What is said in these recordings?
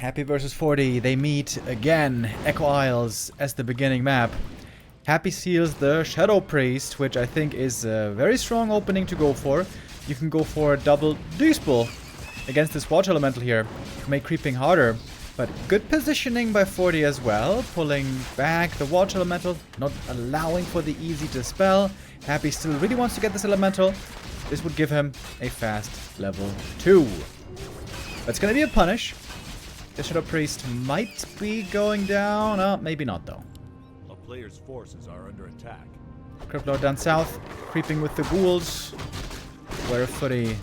Happy versus 40. They meet again. Echo Isles as the beginning map. Happy seals the Shadow Priest, which I think is a very strong opening to go for. You can go for a double Dispel against this Water Elemental here to make creeping harder. But good positioning by 40 as well. Pulling back the Water Elemental, not allowing for the easy Dispel. Happy still really wants to get this Elemental. This would give him a fast level 2. But it's going to be a punish. The Shadow Priest might be going down. Maybe not, though. A player's forces are under attack. Crippler down south, creeping with the ghouls. Where Footy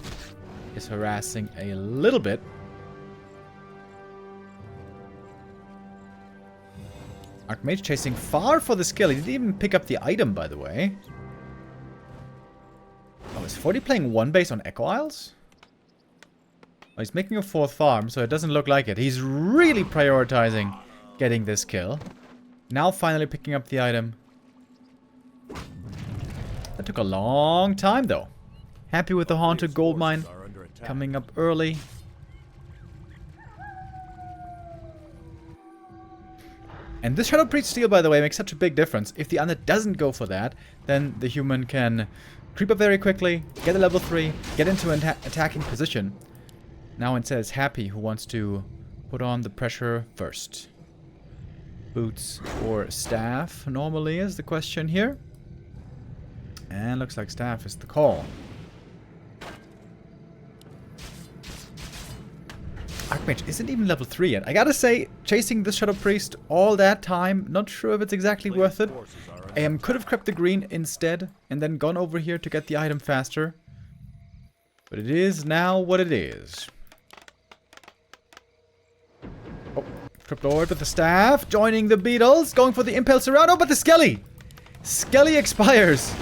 is harassing a little bit. Archmage chasing far for the skill. He didn't even pick up the item, by the way. Oh, is 40 playing one base on Echo Isles? Oh, he's making a 4th farm, so it doesn't look like it. He's really prioritizing getting this kill. Now finally picking up the item. That took a long time, though. Happy with the Haunted Goldmine coming up early. And this Shadow Priest steal, by the way, makes such a big difference. If the Undead doesn't go for that, then the human can creep up very quickly, get a level 3, get into an attacking position. Now instead it's Happy who wants to put on the pressure first. Boots or Staff normally is the question here. And looks like Staff is the call. Archmage isn't even level 3 yet. I gotta say, chasing the Shadow Priest all that time, not sure if it's exactly worth it. Could have crept the green instead and then gone over here to get the item faster. But it is now what it is. Oh, Cryptlord with the staff, joining the Beetles, going for the Impale Serrano, but the Skelly! Skelly expires.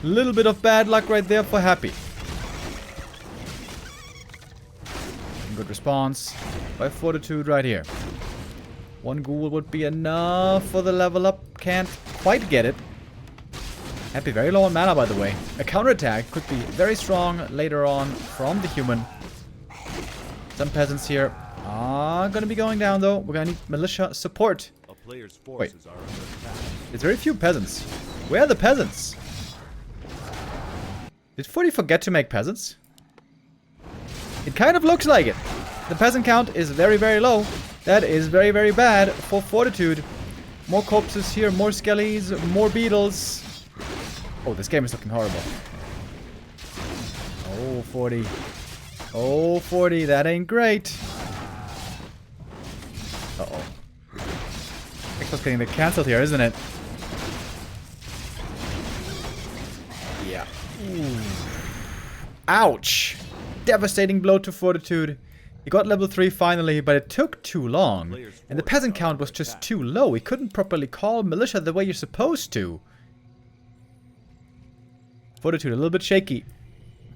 Little bit of bad luck right there for Happy. Good response by Fortitude right here. One ghoul would be enough for the level up. Can't quite get it. Happy very low on mana, by the way. A counterattack could be very strong later on from the human. Some peasants here are going to be going down, though. We're going to need militia support. A player's forces are under attack. There's very few peasants. Where are the peasants? Did 40 forget to make peasants? It kind of looks like it. The peasant count is very, very low. That is very, very bad for Fortitude. More corpses here, more skellies, more beetles. Oh, this game is looking horrible. Oh, 40. Oh, 40, that ain't great. Uh-oh. Expo's getting the cancelled here, isn't it? Yeah. Ooh. Ouch. Devastating blow to Fortitude. He got level 3 finally, but it took too long. And the peasant count was just too low. He couldn't properly call militia the way you're supposed to. Fortitude a little bit shaky.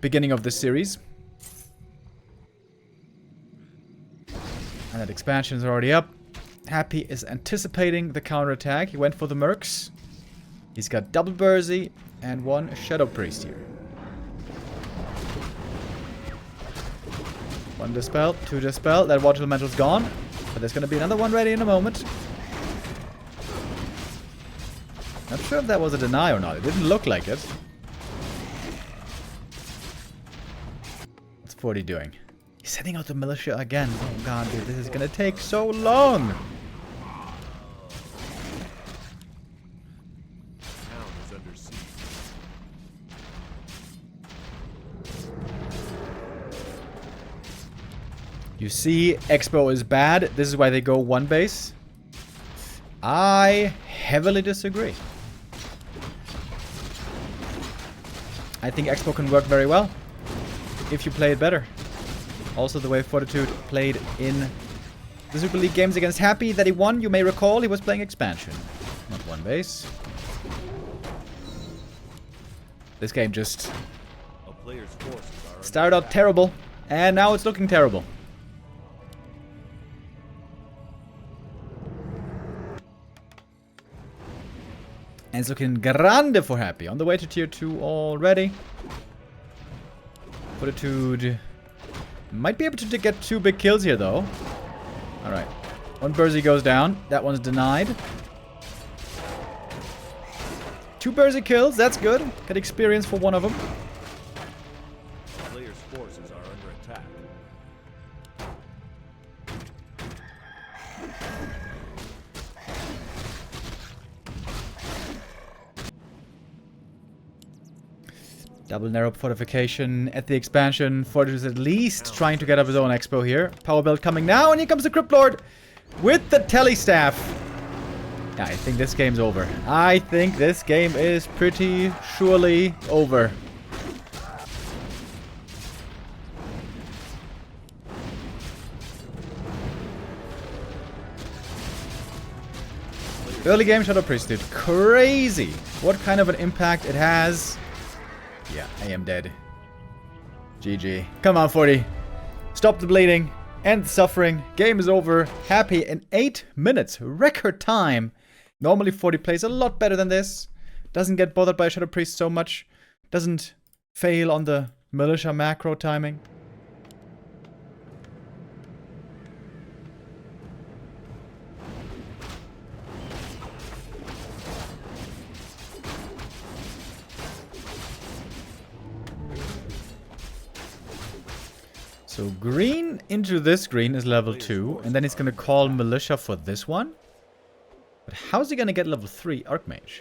Beginning of this series. And that expansion is already up. Happy is anticipating the counterattack. He went for the Mercs. He's got double Bursey and one Shadow Priest here. One Dispel, two Dispel. That Water Elemental's gone. But there's going to be another one ready in a moment. Not sure if that was a deny or not. It didn't look like it. What's 40 doing? He's sending out the militia again. Oh god, dude, this is going to take so long. You see, Expo is bad. This is why they go one base. I heavily disagree. I think Expo can work very well if you play it better. Also, the way Fortitude played in the Super League games against Happy that he won, you may recall, he was playing expansion, not one base. This game just started out terrible, and now it's looking terrible. And it's looking grande for Happy. On the way to tier 2 already. Fortitude might be able to get 2 big kills here, though. Alright. One Bursey goes down. That one's denied. 2 Bursey kills. That's good. Get experience for one of them. Players' forces are under attack. Double narrow fortification at the expansion. Fortitude is at least trying to get up his own expo here. Power build coming now, and here comes the Crypt Lord with the telestaff. Yeah, I think this game's over. I think this game is pretty surely over. Early game Shadow Priesthood. Crazy. What kind of an impact it has. Yeah, I am dead. GG. Come on, 40. Stop the bleeding. End the suffering. Game is over. Happy in 8 minutes. Record time. Normally 40 plays a lot better than this. Doesn't get bothered by Shadow Priest so much. Doesn't fail on the militia macro timing. So green into this green is level 2, and then he's gonna call militia for this one. But how's he gonna get level 3 Archmage?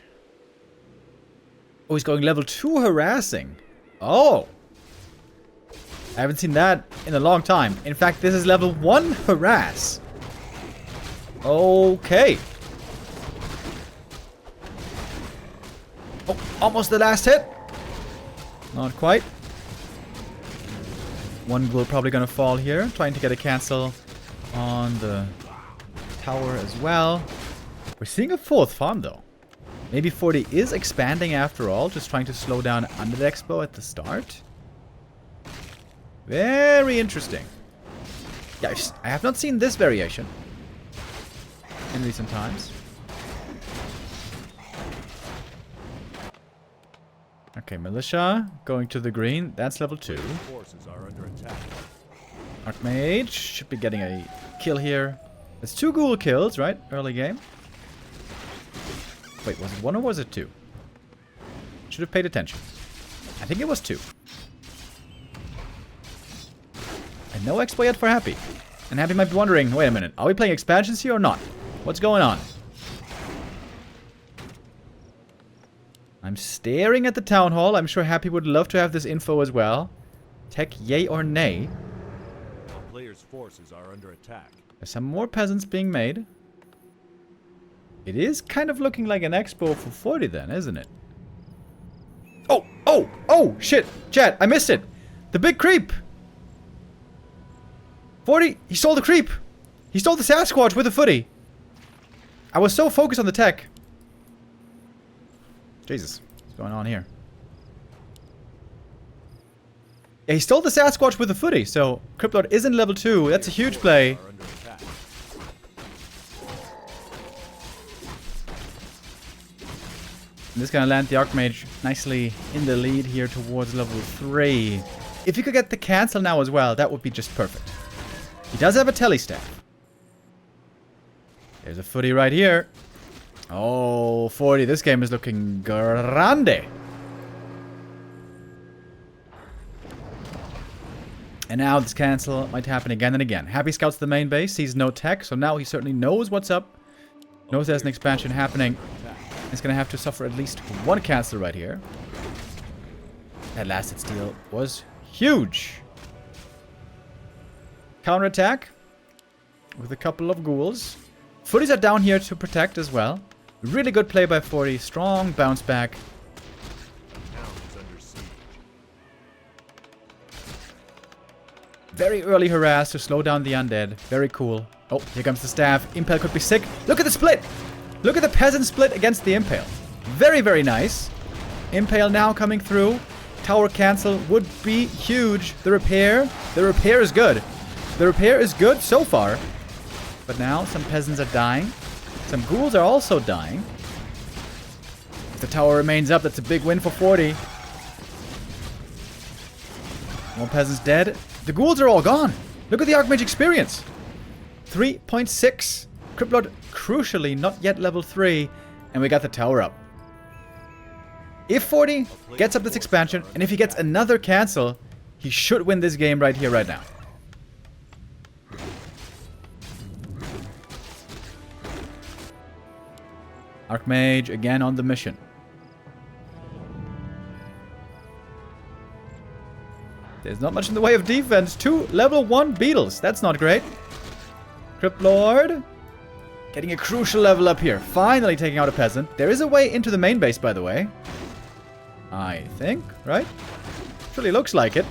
Oh, he's going level 2 harassing. Oh! I haven't seen that in a long time. In fact, this is level 1 harass. Okay. Oh, almost the last hit. Not quite. One ghoul probably gonna fall here, trying to get a cancel on the tower as well. We're seeing a 4th farm though. Maybe 40 is expanding after all, just trying to slow down under the expo at the start. Very interesting. Yeah, I have not seen this variation in recent times. Okay, militia going to the green. That's level 2. Forces are under attack. Archmage should be getting a kill here. It's 2 ghoul kills, right? Early game. Wait, was it 1 or was it 2? Should have paid attention. I think it was 2. And no expo yet for Happy. And Happy might be wondering, wait a minute, are we playing expansions here or not? What's going on? I'm staring at the town hall. I'm sure Happy would love to have this info as well. Tech, yay or nay? A player's forces are under attack. There's some more peasants being made. It is kind of looking like an expo for 40 then, isn't it? Oh, oh, oh, shit. Chat, I missed it. The big creep. 40, he stole the creep. He stole the Sasquatch with a footy. I was so focused on the tech. Jesus, what's going on here? Yeah, he stole the Sasquatch with a footy, so Crypt Lord isn't level 2. That's a huge play. And this is gonna land the Archmage nicely in the lead here towards level 3. If you could get the cancel now as well, that would be just perfect. He does have a telestaff. There's a footy right here. Oh, 40. This game is looking grande. And now this cancel might happen again and again. Happy scouts the main base. Sees no tech, so now he certainly knows what's up. Knows there's an expansion happening. He's going to have to suffer at least 1 cancel right here. That last hit steal was huge. Counterattack with a couple of ghouls. Footies are down here to protect as well. Really good play by 40. Strong bounce back. Very early harass to slow down the undead. Very cool. Oh, here comes the staff. Impale could be sick. Look at the split. Look at the peasant split against the Impale. Very, very nice. Impale now coming through. Tower cancel would be huge. The repair is good. The repair is good so far. But now some peasants are dying. Some ghouls are also dying. If the tower remains up, that's a big win for 40. More peasants dead. The ghouls are all gone. Look at the Archmage experience. 3.6. Cryptlord, crucially, not yet level 3. And we got the tower up. If 40 gets up this expansion, and if he gets another cancel, he should win this game right here, right now. Archmage again on the mission. There's not much in the way of defense. 2 level 1 beetles. That's not great. Cryptlord getting a crucial level up here. Finally taking out a peasant. There is a way into the main base, by the way. I think, right? Surely looks like it.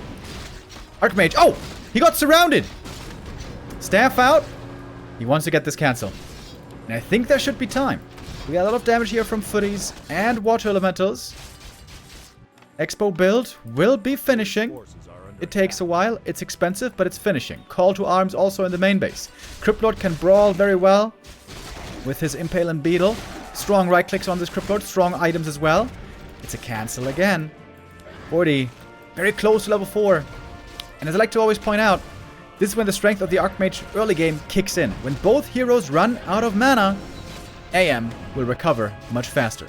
Archmage. Oh! He got surrounded! Staff out. He wants to get this cancel. And I think there should be time. We got a lot of damage here from footies and water elementals. Expo build will be finishing. It takes a while. It's expensive, but it's finishing. Call to arms also in the main base. Cryptlord can brawl very well with his Impale and Beetle. Strong right clicks on this Cryptlord. Strong items as well. It's a cancel again. 40. Very close to level 4. And as I like to always point out, this is when the strength of the Archmage early game kicks in. When both heroes run out of mana, AM will recover much faster.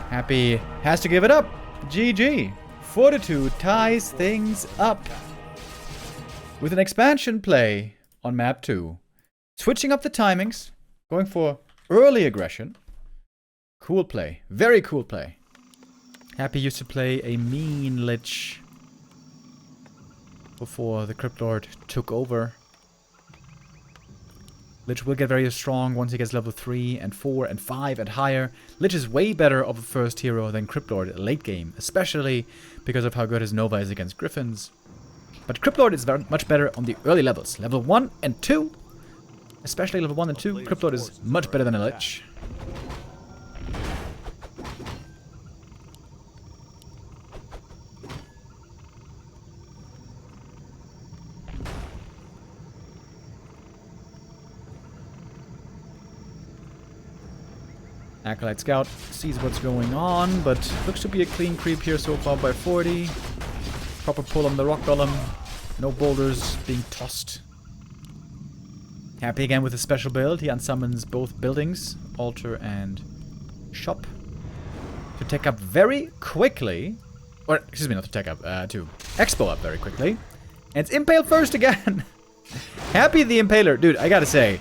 Happy has to give it up. GG. Fortitude ties things up with an expansion play on map 2. Switching up the timings. Going for early aggression. Cool play. Very cool play. Happy used to play a mean Lich before the Cryptlord took over. Lich will get very strong once he gets level 3 and 4 and 5 and higher. Lich is way better of a first hero than Cryptlord late game, especially because of how good his Nova is against Griffins. But Cryptlord is very much better on the early levels. Level 1 and 2, especially level 1 and 2, Cryptlord is much better than a Lich. Acolyte Scout sees what's going on, but looks to be a clean creep here so far by 40. Proper pull on the Rock Golem. No boulders being tossed. Happy again with his special build. He unsummons both buildings, altar and shop, to take up very quickly. Or, excuse me, not to take up, to expo up very quickly. And it's Impale first again. Happy the Impaler. Dude, I gotta say,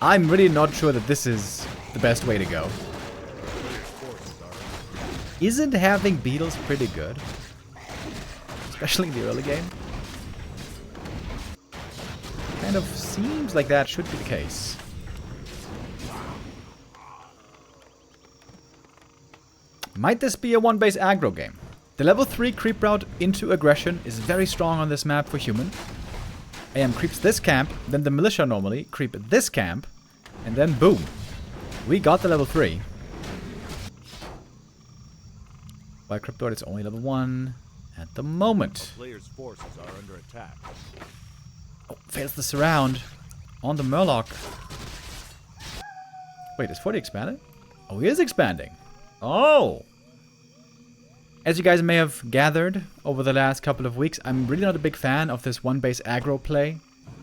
I'm really not sure that this is the best way to go. Isn't having beetles pretty good? Especially in the early game. Kind of seems like that should be the case. Might this be a one-base aggro game? The level 3 creep route into aggression is very strong on this map for human. AM creeps this camp, then the militia normally creep this camp, and then boom. We got the level 3. By Cryptlord, it's only level 1 at the moment. Players' forces are under attack. Oh, fails the surround on the Murloc. Wait, is 40 expanded? Oh, he is expanding. Oh! As you guys may have gathered over the last couple of weeks, I'm really not a big fan of this one-base aggro play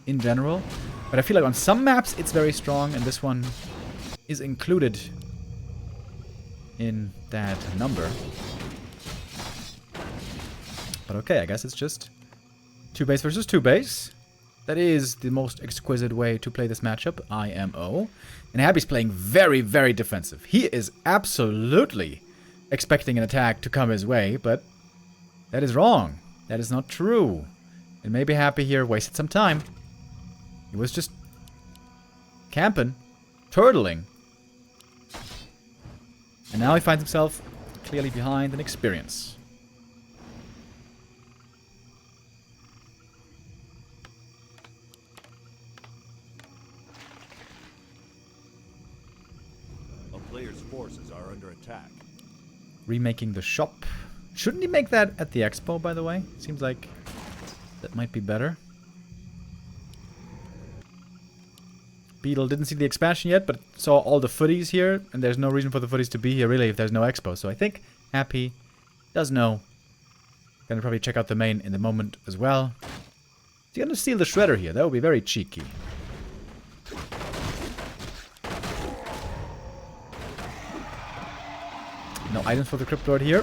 in general. But I feel like on some maps it's very strong, and this one is included in that number. But okay, I guess it's just 2-base versus 2-base. That is the most exquisite way to play this matchup, IMO. And Happy's playing very, very defensive. He is absolutely expecting an attack to come his way, but that is wrong. That is not true. And maybe Happy here wasted some time. He was just camping, turtling. And now he finds himself clearly behind in experience. A player's forces are under attack. Remaking the shop. Shouldn't he make that at the expo, by the way? Seems like that might be better. Beetle didn't see the expansion yet, but saw all the footies here, and there's no reason for the footies to be here, really, if there's no expo. So I think Happy does know Gonna probably check out the main in the moment as well. He's gonna steal the Shredder here. That would be very cheeky. No items for the Crypt Lord here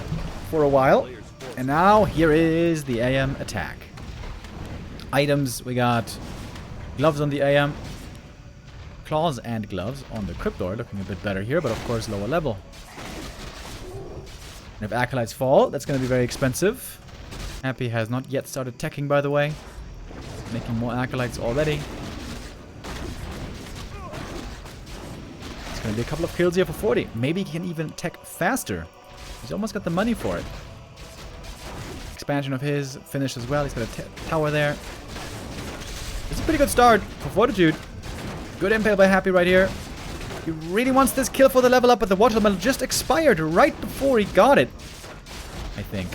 for a while. And now here is the AM attack. Items, we got gloves on the AM. Claws and gloves on the Crypt Lord. Looking a bit better here, but of course lower level. And if Acolytes fall, that's going to be very expensive. Happy has not yet started teching, by the way. Making more Acolytes already. It's going to be a couple of kills here for 40. Maybe he can even tech faster. He's almost got the money for it. Expansion of his finish as well. He's got a tower there. It's a pretty good start for Fortitude. Good impale by Happy right here. He really wants this kill for the level up, but the water element just expired right before he got it. I think.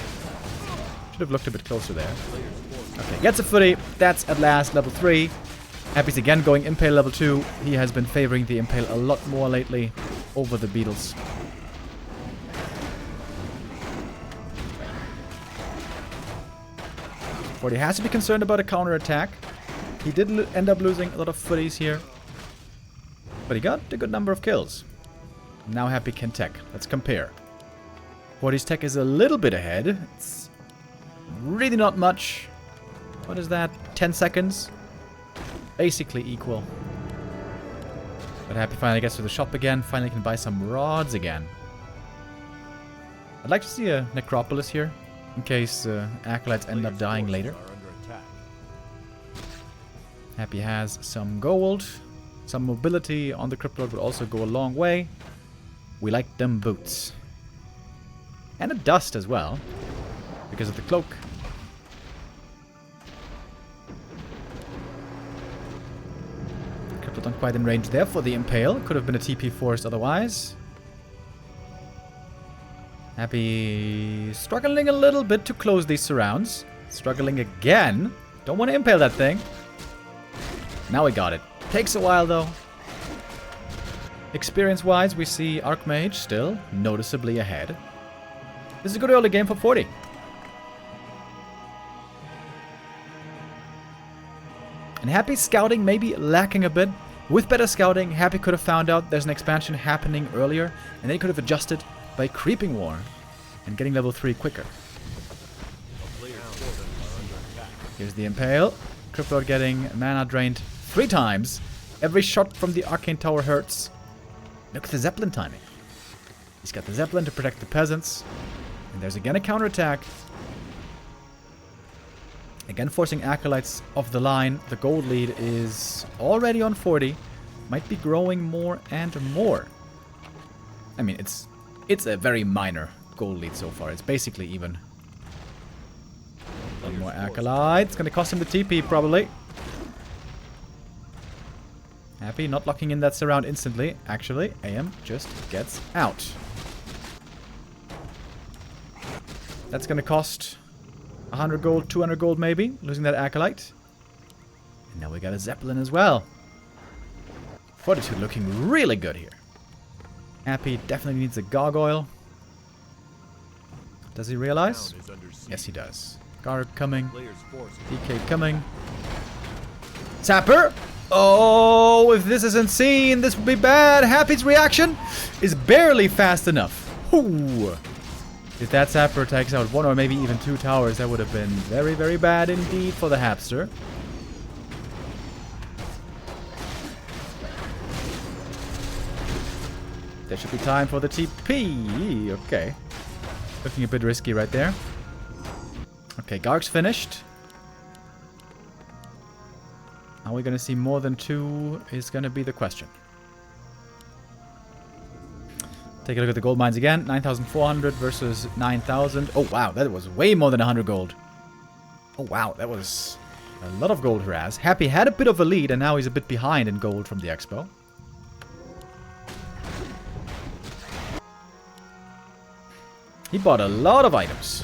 Should have looked a bit closer there. Okay, gets a footy. That's at last level 3. Happy's again going impale level 2. He has been favoring the impale a lot more lately over the beetles. Forty has to be concerned about a counter attack. He did end up losing a lot of footies here. But he got a good number of kills. Now Happy can tech. Let's compare. 40's tech is a little bit ahead. It's really not much. What is that? 10 seconds? Basically equal. But Happy finally gets to the shop again. Finally can buy some rods again. I'd like to see a necropolis here. In case Acolytes end up dying later. Happy has some gold. Some mobility on the Crypt Lord would also go a long way. We like them boots. And a dust as well. Because of the cloak. Crypt Lord not quite in range there for the impale. Could have been a TP forced otherwise. Happy struggling a little bit to close these surrounds. Struggling again. Don't want to impale that thing. Now we got it. Takes a while though. Experience-wise, we see Archmage still noticeably ahead. This is a good early game for 40. And Happy's scouting may be lacking a bit. With better scouting, Happy could have found out there's an expansion happening earlier, and then he could have adjusted by creeping war and getting level 3 quicker. Here's the impale. Crypt Lord getting mana drained 3 times. Every shot from the Arcane Tower hurts. Look at the Zeppelin timing. He's got the Zeppelin to protect the peasants. And there's again a counterattack. Again forcing Acolytes off the line. The gold lead is already on 40. Might be growing more and more. I mean, it's a very minor gold lead so far. It's basically even. One more Acolyte. It's going to cost him the TP probably. Happy not locking in that surround instantly. Actually, AM just gets out. That's going to cost 100 gold, 200 gold maybe. Losing that Acolyte. And now we got a Zeppelin as well. Fortitude looking really good here. Happy definitely needs a gargoyle. Does he realize? Yes, he does. Guard coming. DK coming. Sapper! Oh, if this isn't seen, this would be bad. Happy's reaction is barely fast enough. Ooh. If that Sapper takes out 1 or maybe even 2 towers, that would have been very, very bad indeed for the Hapster. There should be time for the TP. Okay. Looking a bit risky right there. Okay, Garg's finished. Are we going to see more than 2 is going to be the question. Take a look at the gold mines again. 9,400 versus 9,000. Oh, wow. That was way more than 100 gold. Oh, wow. That was a lot of gold harass. Happy had a bit of a lead, and now he's a bit behind in gold from the expo. He bought a lot of items.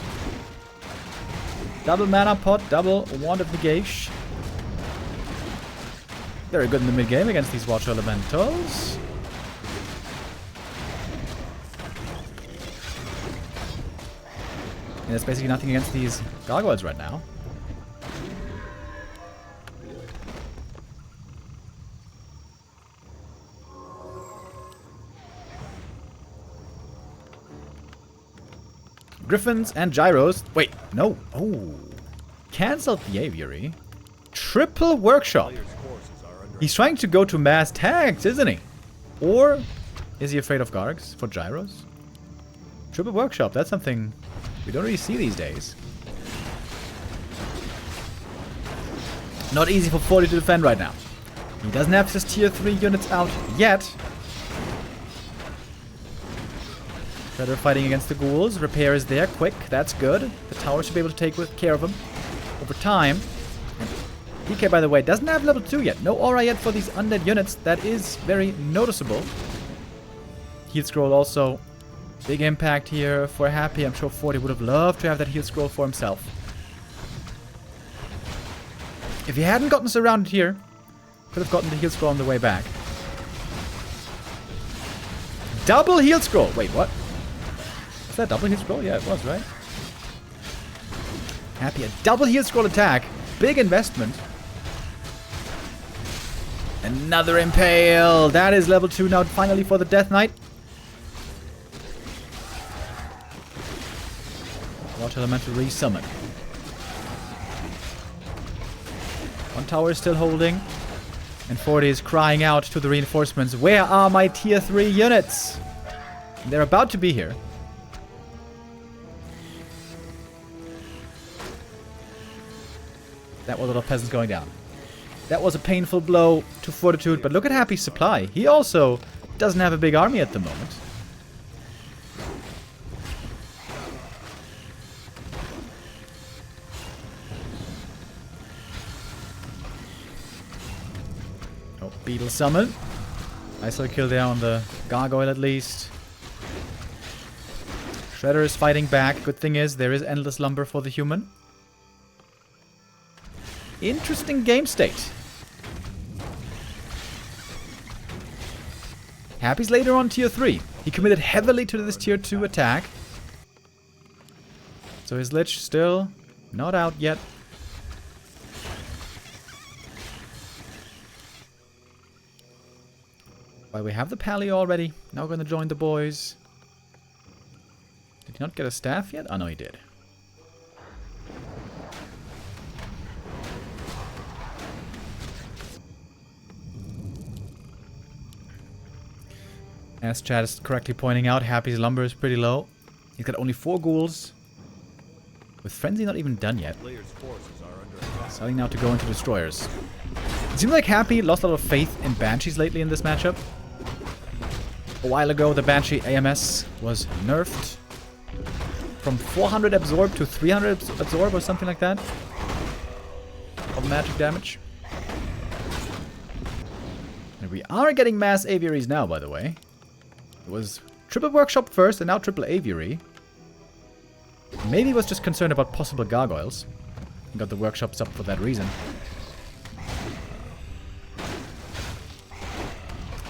Double mana pot, double wand of negation. Very good in the mid game against these water elementals. And there's basically nothing against these gargoyles right now. Griffins and gyros. Wait, no. Oh. Cancelled the aviary. Triple workshop. He's trying to go to mass tags, isn't he? Or is he afraid of Gargs for gyros? Triple workshop, that's something we don't really see these days. Not easy for Fortitude to defend right now. He doesn't have his tier 3 units out yet. Shredder fighting against the ghouls. Repair is there, quick, that's good. The tower should be able to take care of him over time. And DK, by the way, doesn't have level 2 yet. No aura yet for these undead units. That is very noticeable. Heal scroll also. Big impact here for Happy. I'm sure 40 would have loved to have that heal scroll for himself. If he hadn't gotten surrounded here, could have gotten the heal scroll on the way back. Double heal scroll! Wait, what? Was that double heal scroll? Yeah, it was, right? Happy, a double heal scroll attack. Big investment. Another impale. That is level 2 now finally for the Death Knight. Water Elemental resummon. One tower is still holding. And 40 is crying out to the reinforcements. Where are my tier 3 units? And they're about to be here. That was a lot of peasants going down. That was a painful blow to Fortitude, but look at Happy's supply. He also doesn't have a big army at the moment. Oh, Beetle Summon. Nice little kill there on the Gargoyle at least. Shredder is fighting back. Good thing is, there is endless lumber for the human. Interesting game state. Happy's later on tier 3. He committed heavily to this tier 2 attack. So his Lich still not out yet. Well, we have the Pally already. Now we're going to join the boys. Did he not get a staff yet? Oh no, he did. As Chad is correctly pointing out, Happy's lumber is pretty low. He's got only 4 ghouls. With Frenzy not even done yet. Starting now to go into Destroyers. It seems like Happy lost a lot of faith in Banshees lately in this matchup. A while ago, the Banshee AMS was nerfed. From 400 absorb to 300 absorb or something like that. Of magic damage. And we are getting mass aviaries now, by the way. It was triple workshop first and now triple aviary. Maybe he was just concerned about possible gargoyles. And got the workshops up for that reason.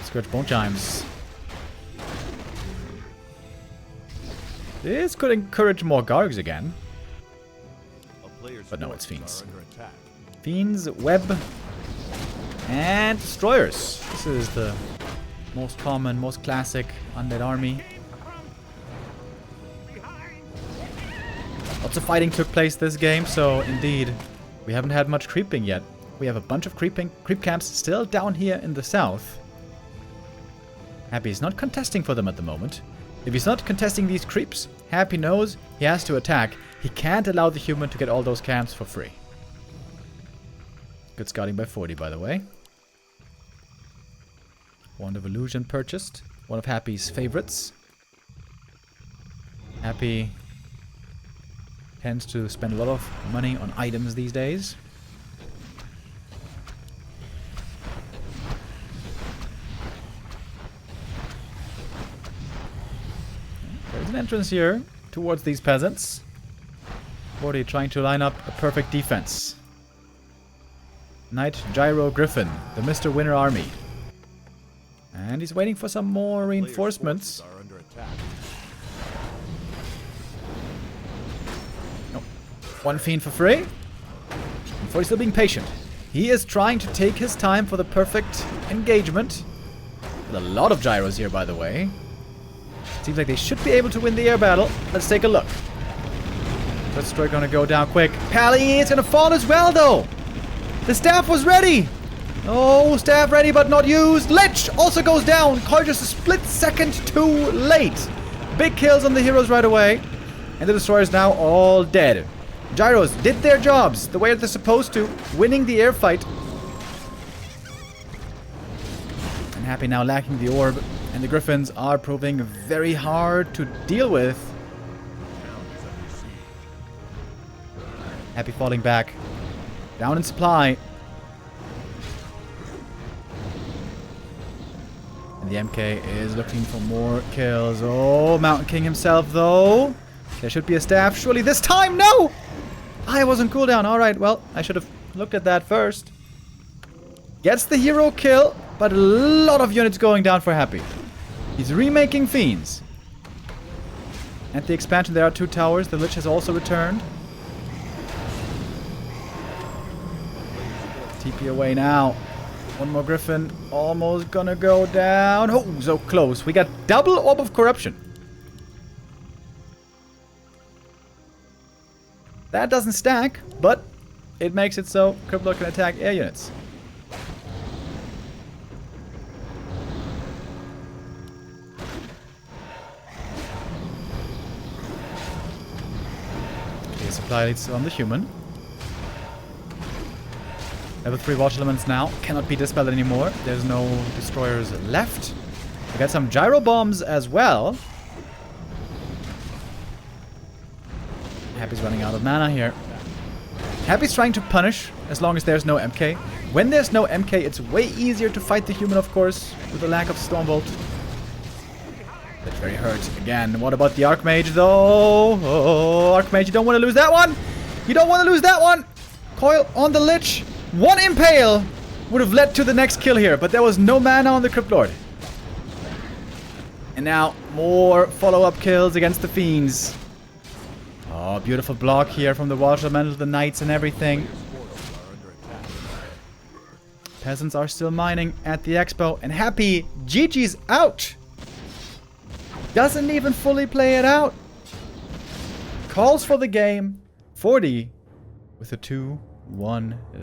Scourge Bone Chimes. This could encourage more Gargs again. But no, it's Fiends. Fiends, Web, and Destroyers. This is the most common, most classic undead army. Lots of fighting took place this game, so indeed, we haven't had much creeping yet. We have a bunch of creep camps still down here in the south. Happy is not contesting for them at the moment. If he's not contesting these creeps, Happy knows he has to attack. He can't allow the human to get all those camps for free. Good scouting by 40, by the way. Wand of Illusion purchased. One of Happy's favorites. Happy tends to spend a lot of money on items these days. There's an entrance here towards these peasants. 40 trying to line up a perfect defense. Knight, Gyro, Griffin, the Mr. Winner army. And he's waiting for some more reinforcements. One Fiend for free. And 40 still being patient. He is trying to take his time for the perfect engagement. With a lot of gyros here, by the way. Seems like they should be able to win the air battle. Let's take a look. First destroyer gonna go down quick. Pally is gonna fall as well, though. The staff was ready. Oh, staff ready but not used. Lich also goes down. Coil just a split second too late. Big kills on the heroes right away. And the destroyers now all dead. Gyros did their jobs the way they're supposed to, winning the air fight. And Happy now lacking the orb. And the Griffins are proving very hard to deal with. Happy falling back. Down in supply. And the MK is looking for more kills. Oh, Mountain King himself, though. There should be a staff. Surely this time, no! I was on cooldown. Alright, well, I should have looked at that first. Gets the hero kill, but a lot of units going down for Happy. He's remaking Fiends. At the expansion, there are 2 towers. The Lich has also returned. TP away now. One more Griffin. Almost gonna go down. Oh, so close. We got double Orb of Corruption. That doesn't stack, but it makes it so Crippler can attack air units. Okay, supply leads on the human. Level 3 watch elements now. Cannot be dispelled anymore. There's no destroyers left. We got some gyro bombs as well. Happy's running out of mana here. Happy's trying to punish as long as there's no MK. When there's no MK, it's way easier to fight the human, of course, with the lack of Stormbolt. That's very hurt again. What about the Archmage, though? Oh, Archmage, you don't want to lose that one. You don't want to lose that one. Coil on the Lich. One Impale would have led to the next kill here, but there was no mana on the Crypt Lord. And now more follow-up kills against the Fiends. Oh, beautiful block here from the Watch Elemental, the Knights and everything. Peasants are still mining at the expo. And Happy, GG's out. Doesn't even fully play it out. Calls for the game. 40 with a 2-1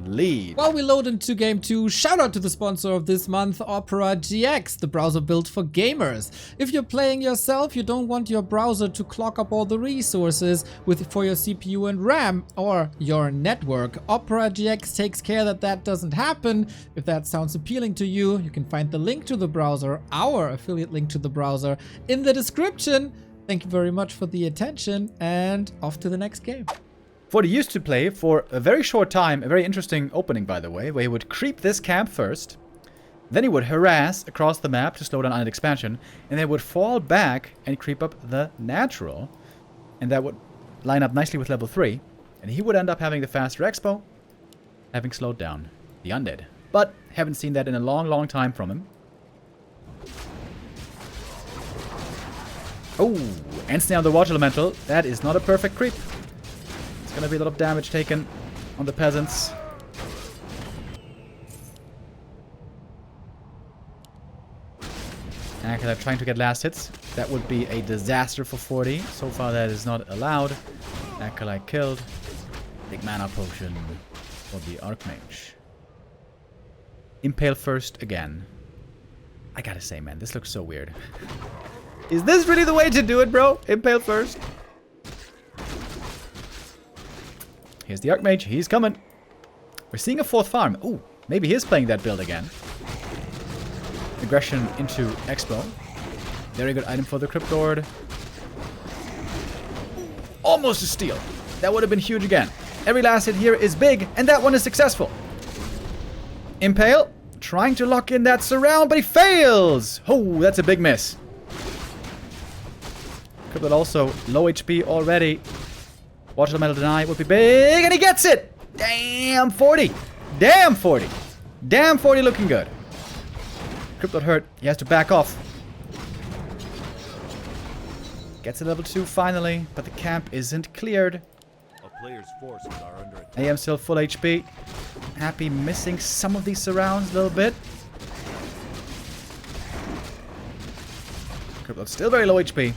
lead. While we load into game 2, shout out to the sponsor of this month, Opera GX, the browser built for gamers. If you're playing yourself, you don't want your browser to clog up all the resources for your CPU and RAM or your network. Opera GX takes care that that doesn't happen. If that sounds appealing to you, you can find the link to the browser, our affiliate link to the browser, in the description. Thank you very much for the attention, and off to the next game. 40 used to play for a very short time, a very interesting opening, by the way, where he would creep this camp first, then he would harass across the map to slow down an expansion, and then would fall back and creep up the natural, and that would line up nicely with level 3, and he would end up having the faster expo, having slowed down the undead. But haven't seen that in a long, long time from him. Oh, instantly on the Watch Elemental. That is not a perfect creep. Gonna be a lot of damage taken on the peasants. Acolyte trying to get last hits. That would be a disaster for 40. So far that is not allowed. Acolyte killed. Big mana potion for the Archmage. Impale first again. I gotta say, man, this looks so weird. Is this really the way to do it, bro? Impale first? Here's the Archmage. He's coming. We're seeing a 4th farm. Ooh, maybe he is playing that build again. Aggression into Expo. Very good item for the Crypt Lord. Almost a steal. That would have been huge again. Every last hit here is big, and that one is successful. Impale, trying to lock in that surround, but he fails. Oh, that's a big miss. Crypt Lord also low HP already. Watch the metal deny would be big, and he gets it! Damn, 40! Damn, 40! Damn, 40 looking good. Crypt Lord hurt. He has to back off. Gets a level 2 finally, but the camp isn't cleared. A player's forces are under attack. AM still full HP. Happy missing some of these surrounds a little bit. Crypto's still very low HP.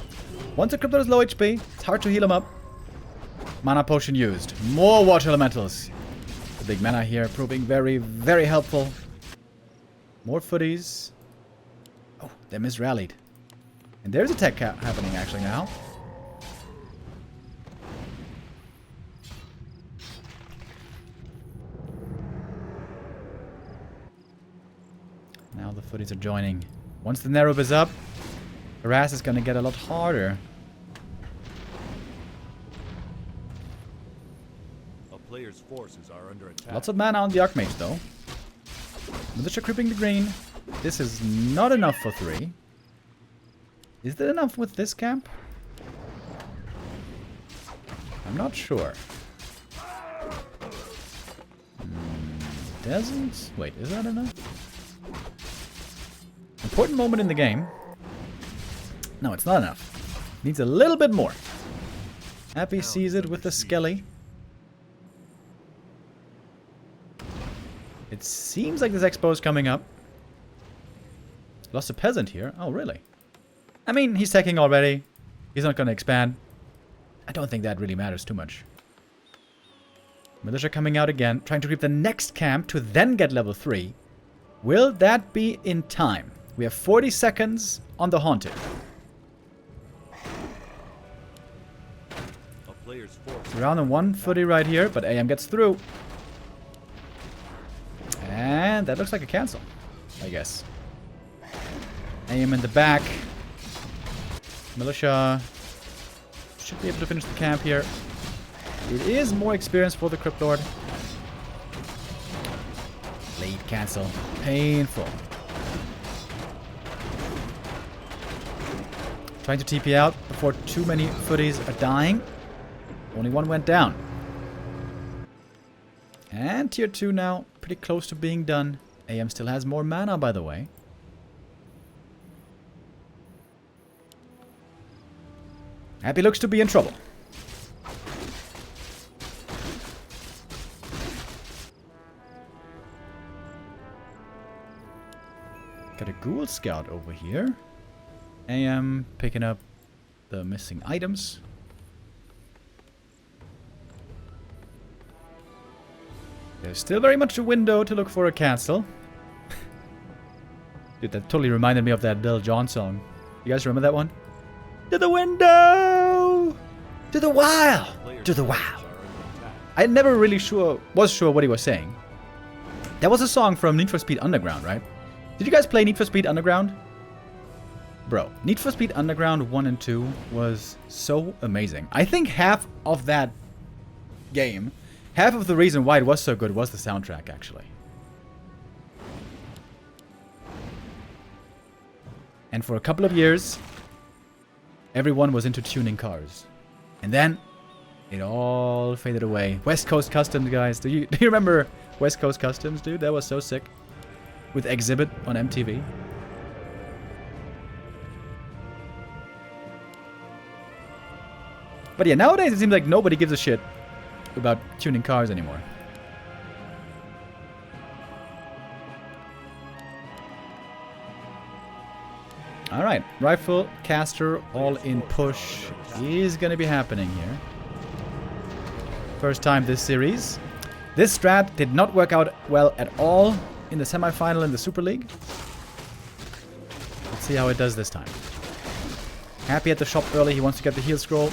Once a Crypto is low HP, it's hard to heal him up. Mana potion used. More water elementals. The big mana here proving very, very helpful. More footies. Oh, they misrallied. And there's a tech happening actually now. Now the footies are joining. Once the Nerub is up, harass is going to get a lot harder. A player's forces are under attack. Lots of mana on the Archmage though. Militia creeping the green. This is not enough for 3. Is that enough with this camp? I'm not sure. Doesn't... Wait, is that enough? Important moment in the game. No, it's not enough. Needs a little bit more. Happy sees it with the Skelly. It seems like this expo is coming up. Lost a peasant here. Oh, really? I mean, he's teching already. He's not going to expand. I don't think that really matters too much. Militia coming out again, trying to creep the next camp to then get level 3. Will that be in time? We have 40 seconds on the Haunted. A player's force. Around on 1 footy right here, but AM gets through. And that looks like a cancel, I guess. AM in the back. Militia should be able to finish the camp here. It is more experience for the Crypt Lord. Late cancel. Painful. Trying to TP out before too many footies are dying. Only 1 went down. And tier 2 now, pretty close to being done. AM still has more mana, by the way. Happy looks to be in trouble. Got a Ghoul Scout over here. AM picking up the missing items. There's still very much a window to look for a cancel. Dude, that totally reminded me of that Bill John song. You guys remember that one? To the window! To the wild! To the wild! I never really was sure what he was saying. That was a song from Need for Speed Underground, right? Did you guys play Need for Speed Underground? Bro, Need for Speed Underground 1 and 2 was so amazing. I think half of that game, half of the reason why it was so good was the soundtrack, actually. And for a couple of years, everyone was into tuning cars. And then, it all faded away. West Coast Customs, guys. Do you remember West Coast Customs, dude? That was so sick. With Exhibit on MTV. But yeah, nowadays it seems like nobody gives a shit about tuning cars anymore. Alright, rifle, caster, all in push is going to be happening here. First time this series. This strat did not work out well at all in the semifinal in the Super League. Let's see how it does this time. Happy at the shop early, he wants to get the heal scroll.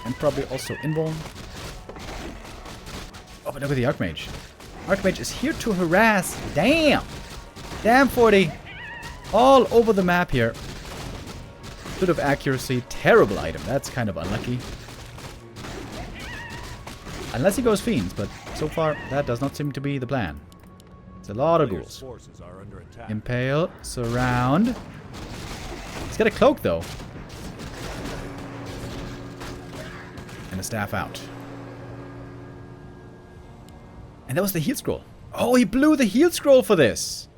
And probably also invuln. Oh, but look at the Archmage. Archmage is here to harass. Damn! Damn 40. All over the map here. Bit of accuracy. Terrible item. That's kind of unlucky. Unless he goes Fiends, but so far that does not seem to be the plan. It's a lot of ghouls. Impale. Surround. He's got a cloak though. And a staff out. And that was the heal scroll. Oh, he blew the heal scroll for this.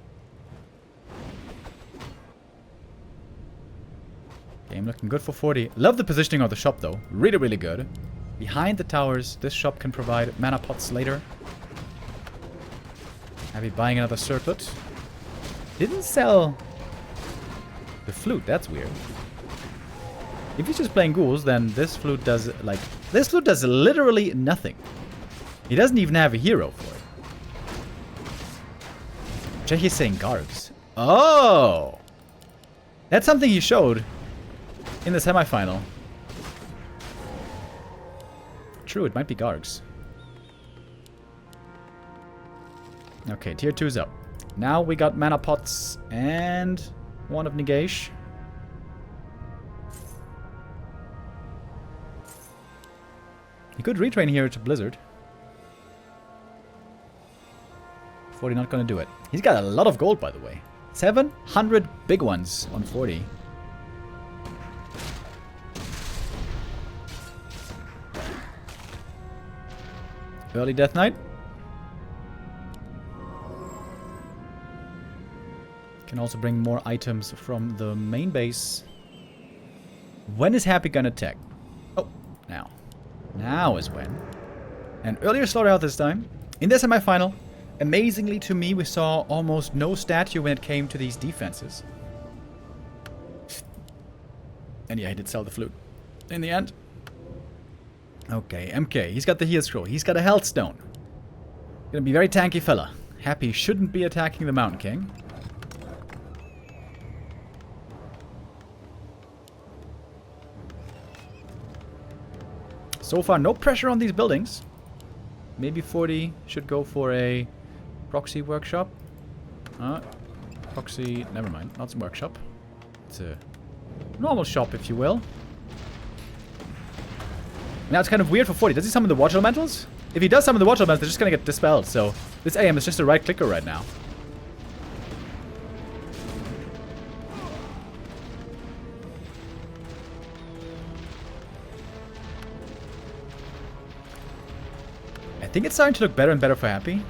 Game looking good for 40. Love the positioning of the shop though. Really, really good. behind the towers. This shop can provide mana pots later. Happy buying another circlet. Didn't sell the flute. That's weird. If he's just playing ghouls, then this flute does, like... This flute does literally nothing. He doesn't even have a hero for it. Check, he's saying Gargs. Oh! That's something he showed in the semifinal. True, it might be Gargs. Okay, tier 2's up. Now we got mana pots and one of Negation. He could retrain here to Blizzard. 40 not gonna do it. He's got a lot of gold, by the way. 700 big ones on 40. Early Death Knight. Can also bring more items from the main base. When is Happy gonna attack? Oh, now. Now is when. An earlier slaughterhouse this time. In the semifinal, amazingly to me, we saw almost no statue when it came to these defenses. And yeah, he did sell the flute. In the end. Okay, MK. He's got the heal scroll. He's got a health stone. Gonna be very tanky fella. Happy shouldn't be attacking the Mountain King. So far, no pressure on these buildings. Maybe 40 should go for a proxy workshop. Proxy, never mind, not some workshop. It's a normal shop, if you will. Now it's kind of weird for 40. Does he summon the Watch Elementals? If he does summon the Watch Elementals, they're just going to get dispelled. So this AM is just a right clicker right now. I think it's starting to look better and better for Happy.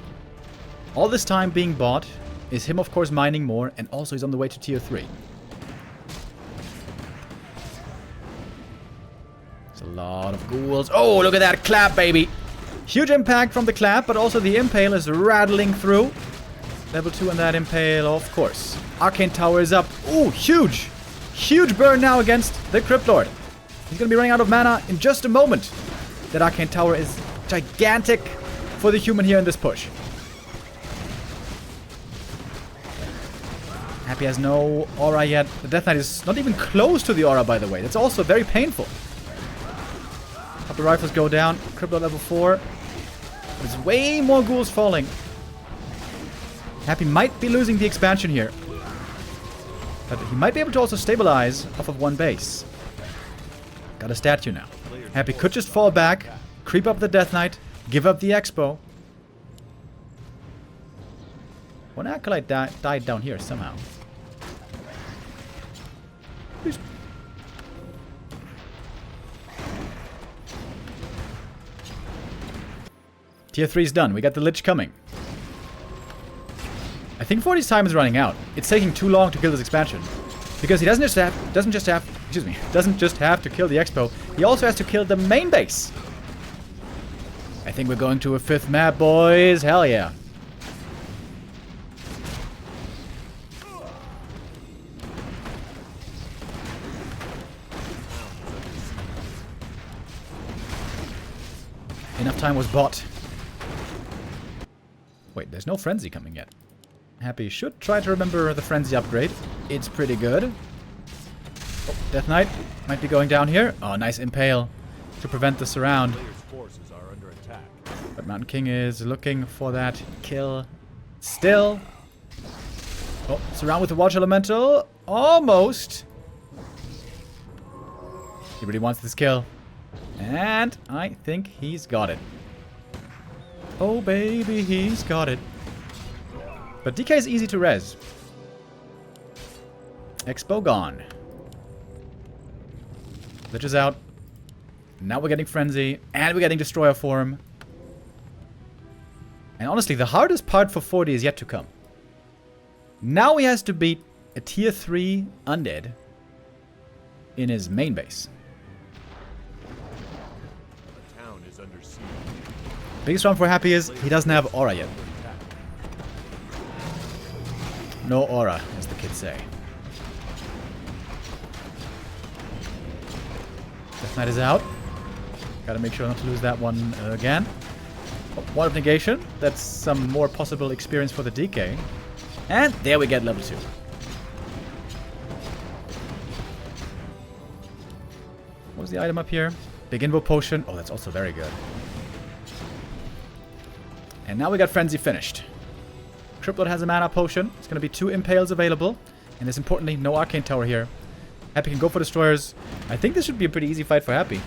All this time being bought is him, of course, mining more, and also he's on the way to tier 3. It's a lot of ghouls. Oh, look at that clap, baby! Huge impact from the clap, but also the impale is rattling through. Level 2 on that impale, of course. Arcane Tower is up. Ooh, huge! Huge burn now against the Crypt Lord. He's gonna be running out of mana in just a moment. That Arcane Tower is gigantic for the human here in this push. Happy has no aura yet. The Death Knight is not even close to the aura, by the way. That's also very painful. Couple rifles go down. Cripple level 4. There's way more ghouls falling. Happy might be losing the expansion here. But he might be able to also stabilize off of one base. Got a statue now. Happy could just fall back, creep up the Death Knight, give up the Expo. One Acolyte died down here somehow. Please. Tier 3 is done. We got the Lich coming. I think 40's time is running out. It's taking too long to kill this expansion. Because he doesn't just have to kill the Expo. He also has to kill the main base. I think we're going to a 5th map, boys. Hell yeah. Enough time was bought. Wait, there's no Frenzy coming yet. Happy should try to remember the Frenzy upgrade. It's pretty good. Oh, Death Knight might be going down here. Oh, nice Impale to prevent the surround. Forces are under attack. But Mountain King is looking for that kill still. Oh, surround with the Watch Elemental. Almost. He really wants this kill. And I think he's got it. Oh, baby, he's got it. But DK is easy to res. Expo gone. Lich is out. Now we're getting Frenzy. And we're getting Destroyer form. And honestly, the hardest part for 40 is yet to come. Now he has to beat a tier 3 undead in his main base. The town Biggest problem for Happy is he doesn't have aura yet. No aura, as the kids say. Death Knight is out. Gotta make sure not to lose that one again. One of negation. That's some more possible experience for the DK. And there we get level 2. What was the item up here? Big Invo Potion. Oh, that's also very good. And now we got Frenzy finished. Cripplet has a mana potion. It's going to be 2 Impales available. And there's importantly no Arcane Tower here. Happy can go for Destroyers. I think this should be a pretty easy fight for Happy.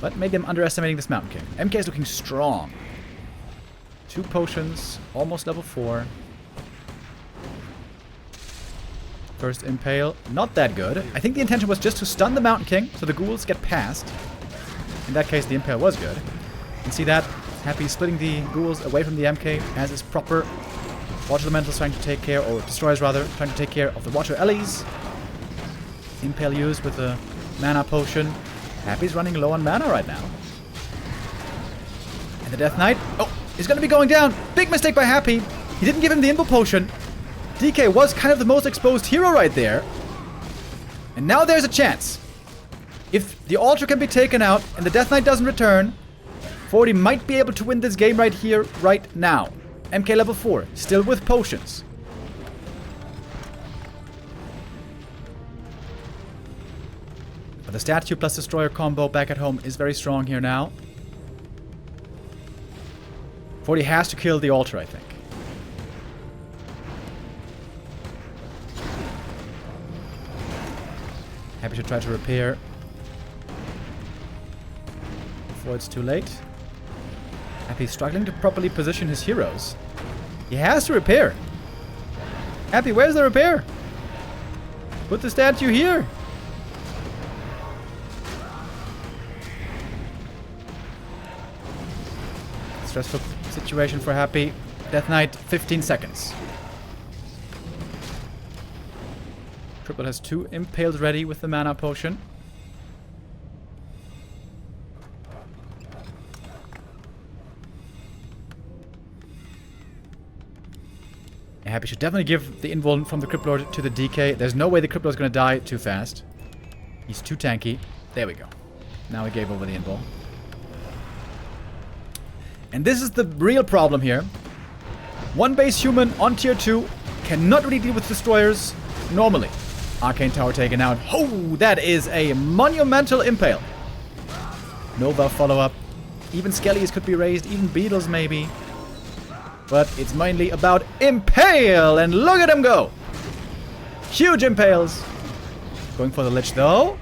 But maybe I'm underestimating this Mountain King. MK is looking strong. 2 potions. Almost level 4. First Impale. Not that good. I think the intention was just to stun the Mountain King so the ghouls get past. In that case, the Impale was good. You can see that. Happy splitting the ghouls away from the MK as is proper. Water Elementals trying to take care, or Destroyers rather, trying to take care of the Water Ellies. Impale used with a mana potion. Happy's running low on mana right now. And the Death Knight, oh, is going to be going down. Big mistake by Happy. He didn't give him the Invo Potion. DK was kind of the most exposed hero right there. And now there's a chance. If the altar can be taken out and the Death Knight doesn't return, 40 might be able to win this game right here, right now. MK level 4, still with potions. But the statue plus destroyer combo back at home is very strong here now. 40 has to kill the altar, I think. Happy to try to repair before it's too late. Happy struggling to properly position his heroes. He has to repair. Happy, where's the repair? Put the statue here. Stressful situation for Happy. Death Knight, 15 seconds. Triple has 2 Impales ready with the mana potion. Happy should definitely give the invuln from the Cryptlord to the DK. There's no way the Cryptlord is going to die too fast. He's too tanky. There we go. Now he gave over the invuln. And this is the real problem here. One base human on tier 2 cannot really deal with destroyers normally. Arcane Tower taken out. Oh, that is a monumental impale. Nova follow-up. Even Skellies could be raised. Even Beetles maybe. But it's mainly about impale. And look at him go. Huge impales. Going for the Lich though.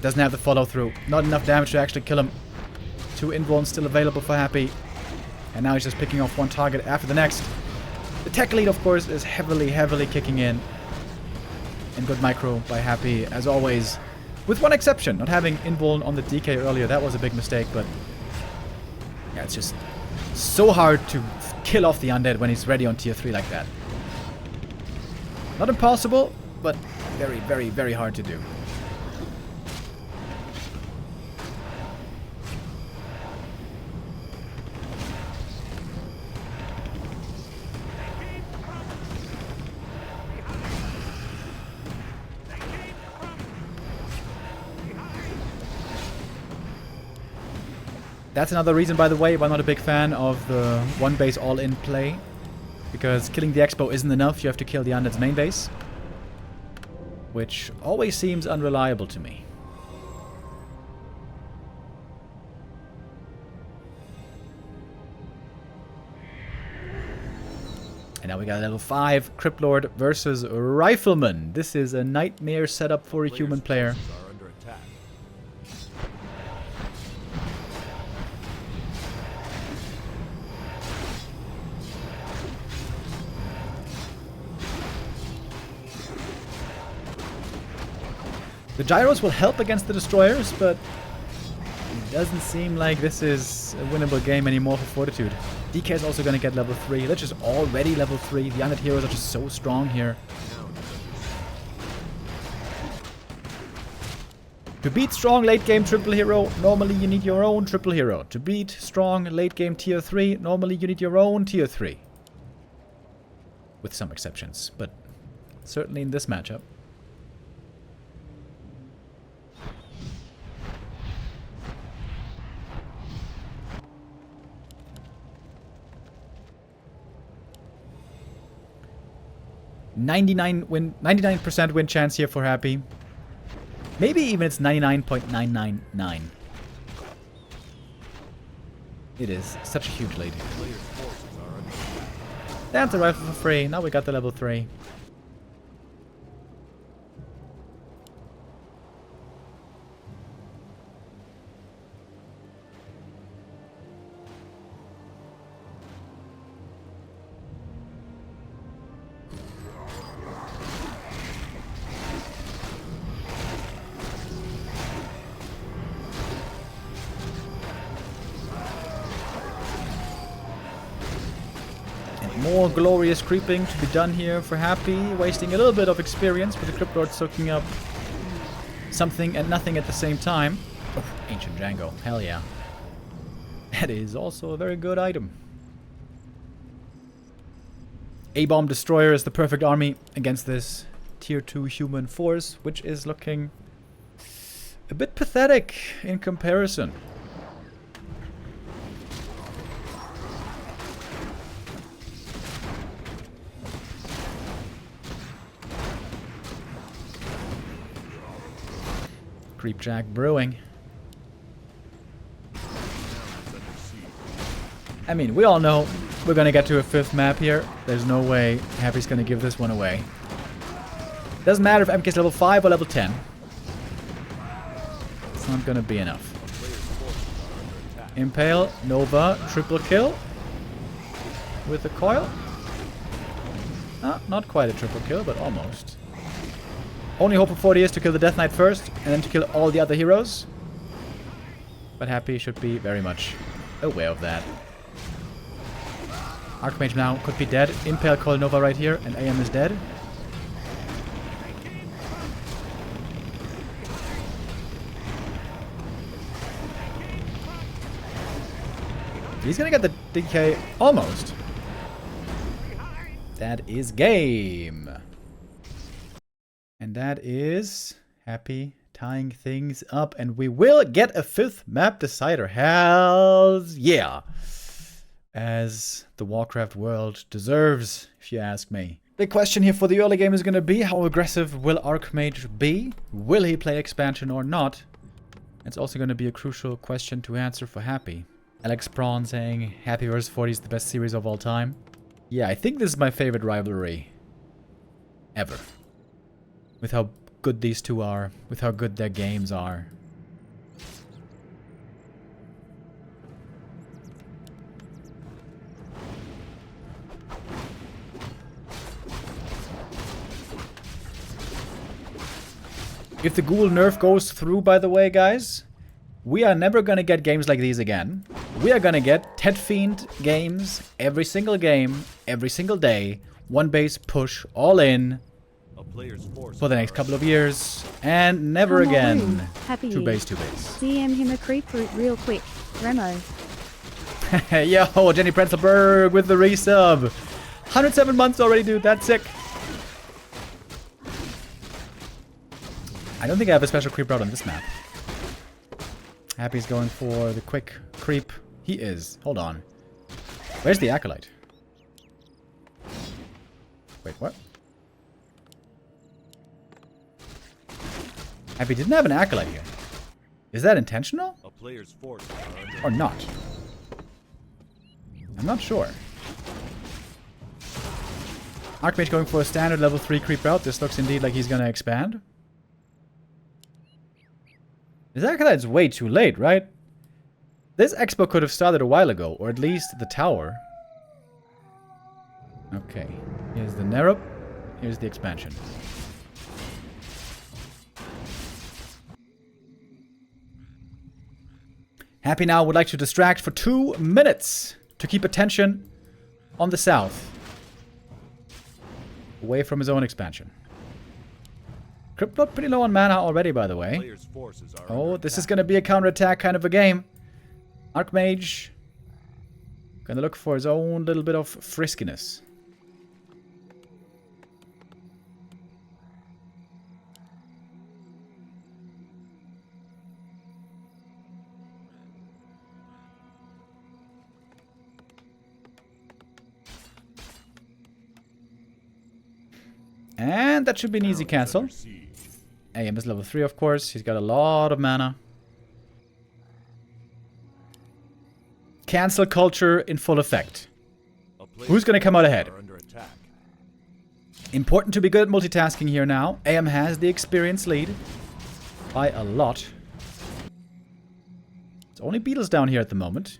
Doesn't have the follow-through. Not enough damage to actually kill him. 2 invulns still available for Happy. And now he's just picking off one target after the next. The tech lead, of course, is heavily kicking in. And good micro by Happy, as always. With one exception, not having invuln on the DK earlier. That was a big mistake, but... yeah, it's just so hard to kill off the undead when he's ready on tier 3 like that. Not impossible, but very hard to do. That's another reason, by the way, why I'm not a big fan of the one base all-in play. Because killing the Expo isn't enough, you have to kill the Undead's main base. Which always seems unreliable to me. And now we got level 5, Cryptlord versus Rifleman. This is a nightmare setup for a human player. The gyros will help against the destroyers, but it doesn't seem like this is a winnable game anymore for Fortitude. DK is also going to get level 3. Lich is already level 3. The undead heroes are just so strong here. To beat strong late game triple hero, normally you need your own triple hero. To beat strong late game tier 3, normally you need your own tier 3. With some exceptions, but certainly in this matchup. .99% win chance here for Happy. Maybe even it's 99.999. It is such a huge lead. That's a rifle for free. Now we got the level 3. More glorious creeping to be done here for Happy, wasting a little bit of experience with the Crypt Lord soaking up something and nothing at the same time. Oh, Ancient Django, hell yeah. That is also a very good item. A-Bomb Destroyer is the perfect army against this tier 2 human force, which is looking a bit pathetic in comparison. Creepjack brewing. I mean, we all know we're gonna get to a 5th map here. There's no way Happy's gonna give this one away. Doesn't matter if MK's level 5 or level 10. It's not gonna be enough. Impale, Nova, triple kill. With the coil. Not quite a triple kill, but almost. Only hope for 40 is to kill the Death Knight first, and then to kill all the other heroes. But Happy should be very much aware of that. Archmage now could be dead. Impale Coil Nova right here, and AM is dead. He's gonna get the DK almost. That is game. And that is Happy tying things up. And we will get a 5th map decider. Hells yeah. As the Warcraft world deserves, if you ask me. The question here for the early game is going to be, how aggressive will Archmage be? Will he play expansion or not? It's also going to be a crucial question to answer for Happy. Alex Prawn saying Happy vs 40 is the best series of all time. Yeah, I think this is my favorite rivalry ever. With how good these two are, with how good their games are. If the Ghoul nerf goes through, by the way, guys, we are never gonna get games like these again. We are gonna get Ted Fiend games every single game, every single day. One base push, all in. For the next couple of years, and never again. Happy 2 base, 2 base. DM him a creep route real quick. Remo. Yo, Jenny Prenzelberg with the resub. 107 months already, dude. That's sick. I don't think I have a special creep route on this map. Happy's going for the quick creep. He is. Hold on. Where's the Acolyte? Wait, what? Happy didn't have an Acolyte here. Is that intentional? A player's forces are or not? I'm not sure. Archmage going for a standard level 3 creep route. This looks indeed like he's gonna expand. This Acolyte's way too late, right? This expo could have started a while ago, or at least the tower. Okay. Here's the Nerup. Here's the expansion. Happy now would like to distract for 2 minutes to keep attention on the south. Away from his own expansion. Cryptlord pretty low on mana already, by the way. Player's forces are Oh, under this is attack. going to be a counterattack kind of a game. Archmage. Gonna look for his own little bit of friskiness. And that should be an easy cancel. Under siege. AM is level 3, of course. He's got a lot of mana. Cancel culture in full effect. A player's Who's going to come out ahead? are under attack. Important to be good at multitasking here now. AM has the experience lead by a lot. It's only beetles down here at the moment.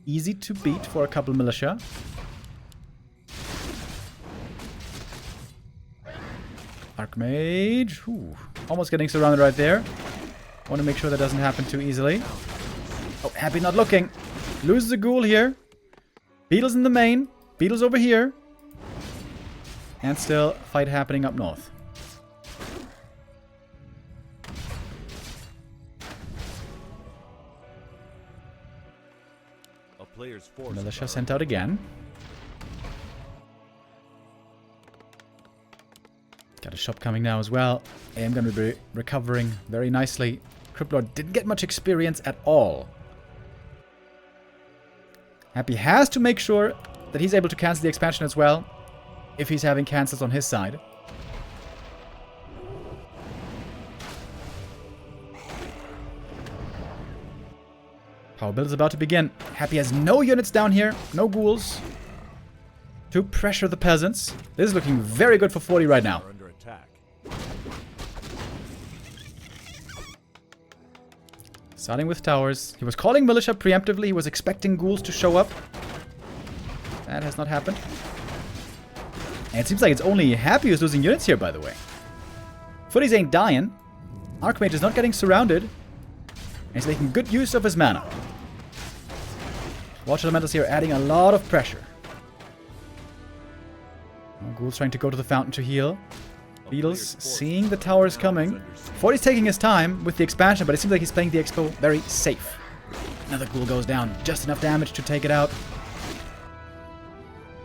Easy to beat for a couple militia. Archmage. Ooh, almost getting surrounded right there. Want to make sure that doesn't happen too easily. Oh, Happy not looking. Loses a ghoul here. Beetles in the main. Beetles over here. And still, fight happening up north. A player's forces Militia are sent out again. Got a shop coming now as well. I am going to be recovering very nicely. Cryptlord didn't get much experience at all. Happy has to make sure that he's able to cancel the expansion as well, if he's having cancels on his side. Power build is about to begin. Happy has no units down here, no ghouls to pressure the peasants. This is looking very good for 40 right now. are under attack. Starting with towers. He was calling militia preemptively. He was expecting ghouls to show up. That has not happened. And it seems like it's only Happy who's losing units here, by the way. Footies ain't dying. Archmage is not getting surrounded. And he's making good use of his mana. Watch Elementals here adding a lot of pressure. Ghoul's trying to go to the fountain to heal. Beetles seeing the towers coming. 40's taking his time with the expansion, but it seems like he's playing the expo very safe. Another ghoul goes down. Just enough damage to take it out.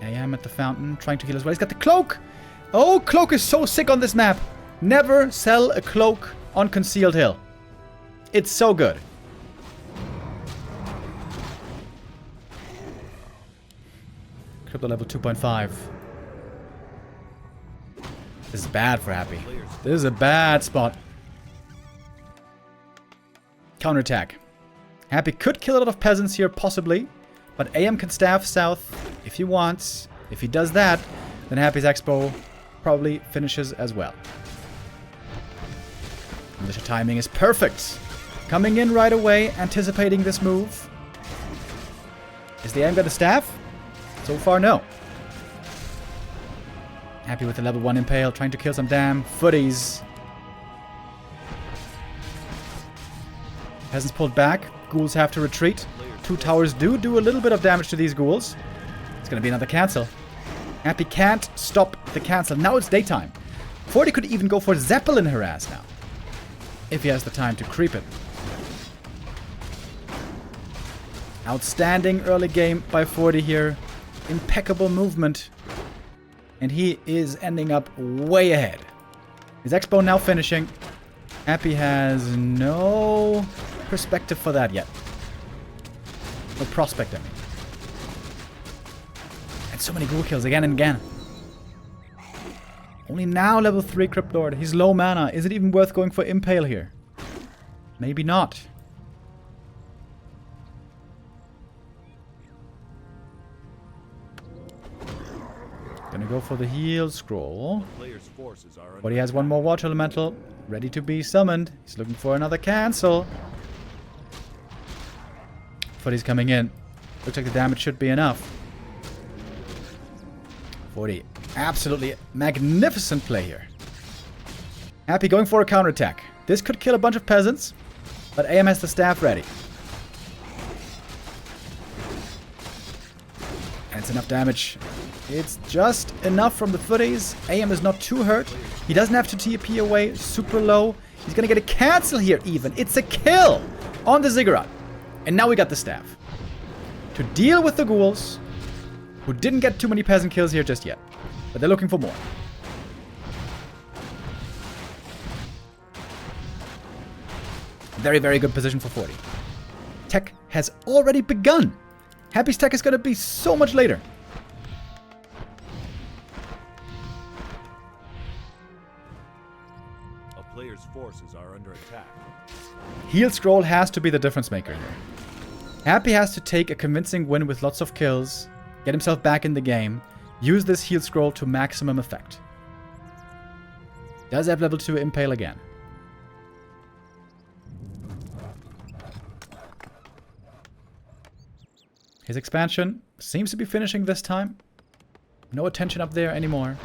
I am at the fountain, trying to heal as well. He's got the cloak! Oh, cloak is so sick on this map. Never sell a cloak on Concealed Hill. It's so good. Crypto level 2.5. This is bad for Happy. This is a bad spot. Counterattack. Happy could kill a lot of peasants here, possibly. But AM can staff south if he wants. If he does that, then Happy's Expo probably finishes as well. Militia timing is perfect. Coming in right away, anticipating this move. Is the AM got the staff? So far, no. Happy with the level 1 impale, trying to kill some damn footies. Peasants pulled back. Ghouls have to retreat. 2 towers do a little bit of damage to these ghouls. It's going to be another cancel. Happy can't stop the cancel. Now it's daytime. 40 could even go for Zeppelin harass now. If he has the time to creep it. Outstanding early game by 40 here. Impeccable movement. And he is ending up way ahead. His Expo now finishing. Happy has no perspective for that yet. No prospect, I mean. And so many ghoul kills again and again. Only now level 3 Crypt Lord. He's low mana. Is it even worth going for Impale here? Maybe not. Gonna go for the heal scroll. Player's forces are But under he has one more Water Elemental ready to be summoned. He's looking for another cancel. Footy's coming in. Looks like the damage should be enough. 40. Absolutely magnificent play here. Happy going for a counterattack. This could kill a bunch of peasants, but AM has the staff ready. And It's enough damage. It's just enough from the footies. AM is not too hurt. He doesn't have to TP away super low. He's gonna get a cancel here even. It's a kill on the Ziggurat. And now we got the staff. To deal with the ghouls, who didn't get too many peasant kills here just yet. But they're looking for more. Very, very good position for 40. Tech has already begun. Happy's tech is going to be so much later. A player's forces are under attack. Heal scroll has to be the difference maker here. Happy has to take a convincing win with lots of kills, get himself back in the game, use this heal scroll to maximum effect. Does have level 2 impale again. His expansion seems to be finishing this time. No attention up there anymore.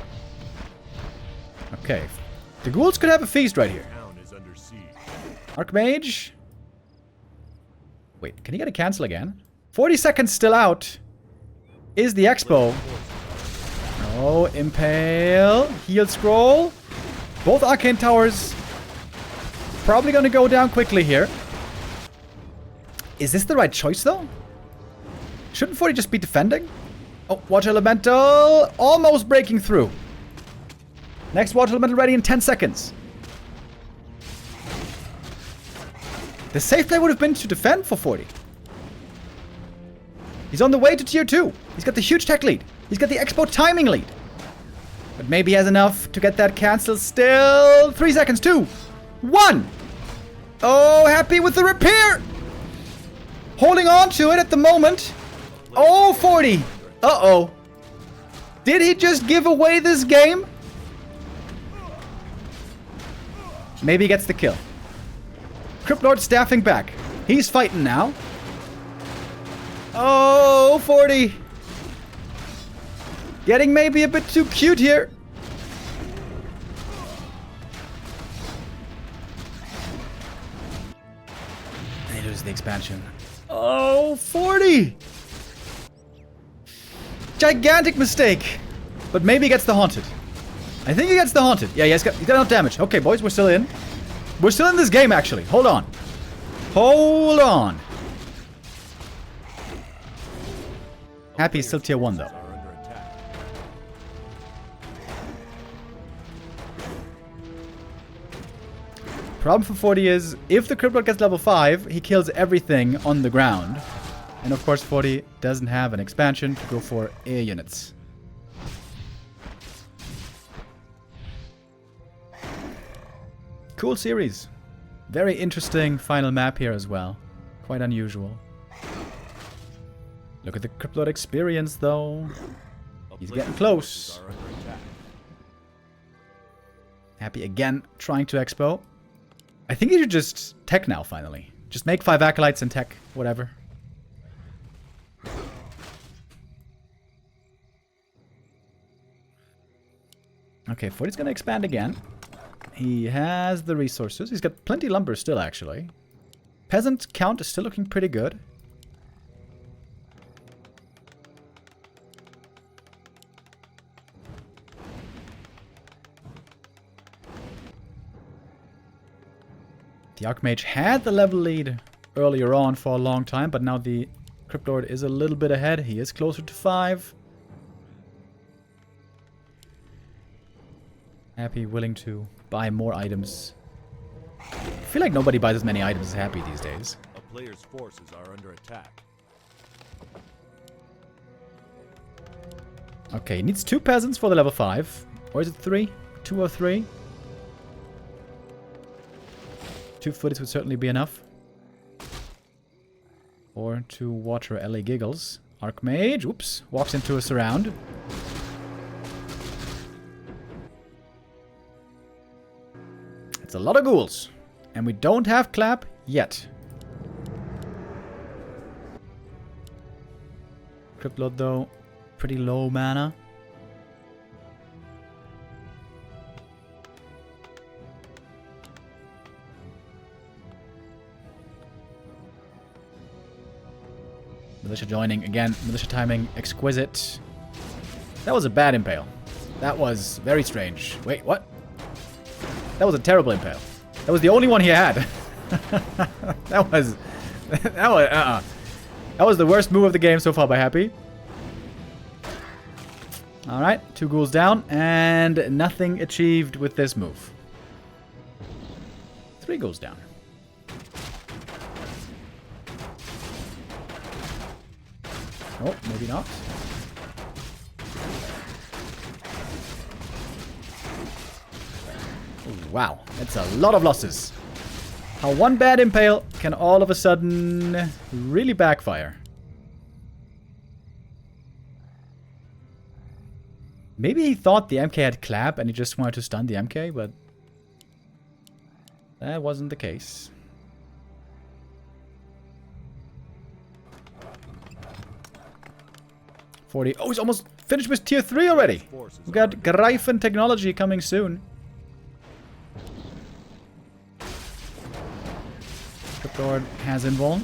Okay. The ghouls could have a feast right here. Town is under siege. Archmage. Wait, can he get a cancel again? 40 seconds still out. Is the Expo. Oh, impale. Heal scroll. Both arcane towers probably going to go down quickly here. Is this the right choice though? Shouldn't 40 just be defending? Oh, Water Elemental almost breaking through. Next Water Elemental ready in 10 seconds. The safe play would have been to defend for 40. He's on the way to tier 2. He's got the huge tech lead. He's got the Expo timing lead. But maybe he has enough to get that cancel still. 3 seconds. 2. 1. Oh, happy with the repair. Holding on to it at the moment. Oh, 40. Uh-oh. Did he just give away this game? Maybe he gets the kill. Crypt Lord staffing back. He's fighting now. Oh, 40. Getting maybe a bit too cute here. And he loses the expansion. Oh, 40. Gigantic mistake. But maybe he gets the Haunted. I think he gets the Haunted. Yeah, he's got enough damage. Okay, boys, we're still in. We're still in this game, actually. Hold on. Hold on. Happy is still tier 1, though. Are under attack. Problem for 40 is, if the Crypt Lord gets level 5, he kills everything on the ground. And of course, 40 doesn't have an expansion to go for air units. Cool series. Very interesting final map here as well. Quite unusual. Look at the Crypt Lord experience, though. A He's player's getting close. forces are under attack. Happy again, trying to expo. I think he should just tech now, finally. Just make 5 acolytes and tech, whatever. Okay, 40's gonna expand again. He has the resources. He's got plenty of lumber still, actually. Peasant count is still looking pretty good. The Archmage had the level lead earlier on for a long time, but now the Crypt Lord is a little bit ahead. He is closer to 5. Happy, willing to buy more items. I feel like nobody buys as many items as Happy these days. A player's forces are under attack. Okay, he needs 2 peasants for the level 5. Or is it 3? 2 or 3? 2 footies would certainly be enough. Or 2 water LA giggles. Archmage, oops, walks into a surround. It's a lot of ghouls. And we don't have clap yet. Crypt Lord, though, pretty low mana. Militia joining again. Militia timing exquisite. That was a bad impale. That was very strange. Wait, what? That was a terrible impale. That was the only one he had. that was the worst move of the game so far by Happy. Alright, 2 ghouls down, and nothing achieved with this move. 3 ghouls down. Oh, maybe not. Oh, wow, that's a lot of losses. How one bad impale can all of a sudden really backfire. Maybe he thought the MK had clap and he just wanted to stun the MK, but that wasn't the case. Oh, he's almost finished with tier 3 already. We got Greifen technology coming soon. Cryptord has invuln.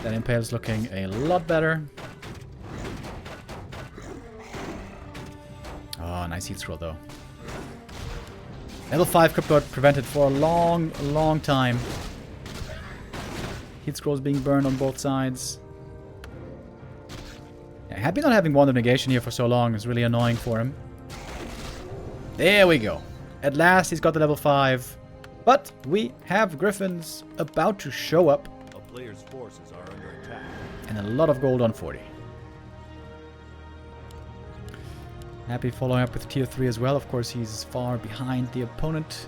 That impale is looking a lot better. Oh, nice heat scroll though. Level 5 Cryptord prevented for a long, long time. Heat scrolls being burned on both sides. Yeah, Happy not having Wand of Negation here for so long is really annoying for him. There we go. At last he's got the level 5. But we have Griffins about to show up. A player's forces are under attack. And a lot of gold on 40. Happy following up with tier 3 as well. Of course, he's far behind the opponent.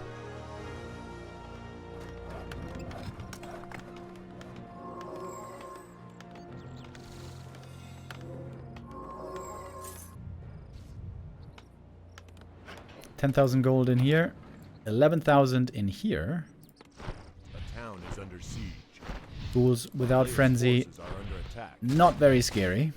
$10,000 gold in here. 11,000 in here. A town is under siege. Ghouls without Player's frenzy. forces are under attack. Not very scary.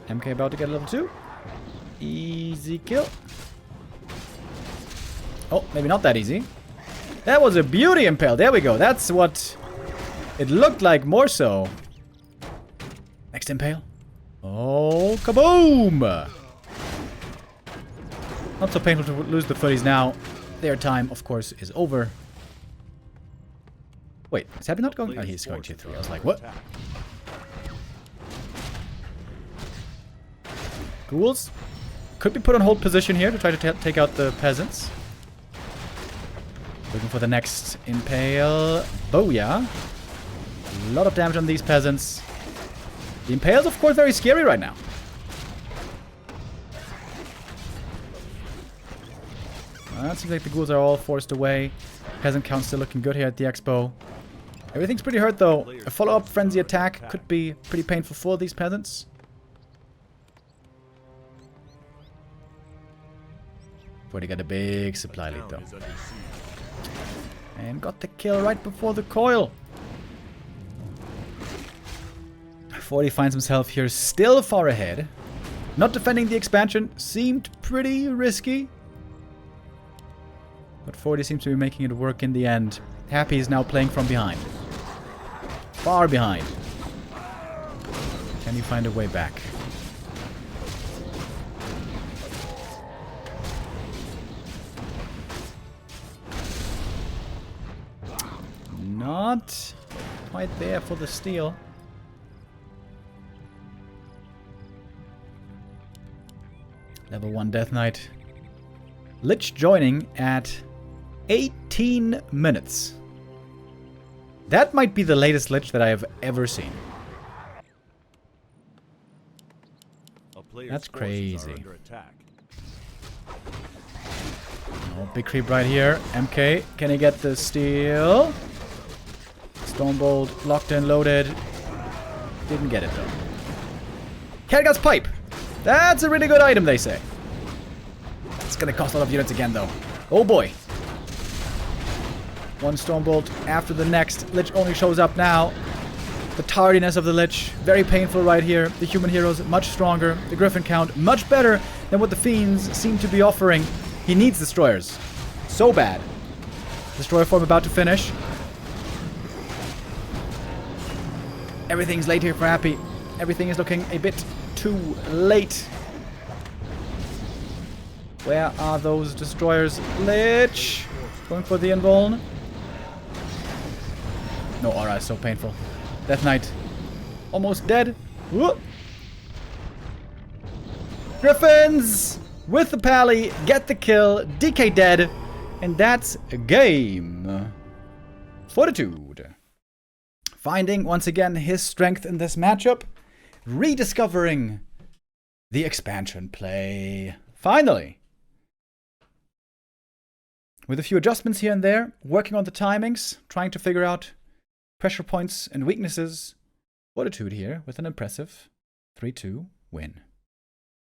MK about to get a level 2. Easy kill. Oh, maybe not that easy. That was a beauty impale. There we go. That's what it looked like more so. Next impale. Oh, kaboom! Not so painful to lose the footies now. Their time, of course, is over. Wait, is Happy not going? Oh, he's going tier 3. I was like, what? Ghouls could be put on hold position here to try to take out the peasants. Looking for the next impale. Booyah. A lot of damage on these peasants. The impale's, of course, very scary right now. It seems like the ghouls are all forced away. Peasant count still looking good here at the expo. Everything's pretty hurt, though. A follow-up frenzy attack could be pretty painful for these peasants. Already got a big supply lead, though. And got the kill right before the coil. 40 finds himself here still far ahead. Not defending the expansion seemed pretty risky. But 40 seems to be making it work in the end. Happy is now playing from behind. Far behind. Can you find a way back? Not quite there for the steal. Level 1 Death Knight. Lich joining at 18 minutes. That might be the latest Lich that I have ever seen. That's crazy. Oh, big creep right here. MK, can he get the steal? Stormbolt locked and loaded. Didn't get it though. Kerrigan's Pipe. That's a really good item, they say. It's gonna cost a lot of units again though. Oh boy. One Stormbolt after the next. Lich only shows up now. The tardiness of the Lich, very painful right here. The human heroes, much stronger. The Griffin count, much better than what the Fiends seem to be offering. He needs Destroyers. So bad. Destroyer form about to finish. Everything's late here for Happy. Everything is looking a bit too late. Where are those Destroyers? Lich! Going for the invuln. No aura is so painful. Death Knight. Almost dead. Whoop. Griffins! With the pally, get the kill. DK dead. And that's a game. Fortitude. Finding, once again, his strength in this matchup. Rediscovering the expansion play. Finally. With a few adjustments here and there. Working on the timings. Trying to figure out pressure points and weaknesses. Fortitude here with an impressive 3-2 win.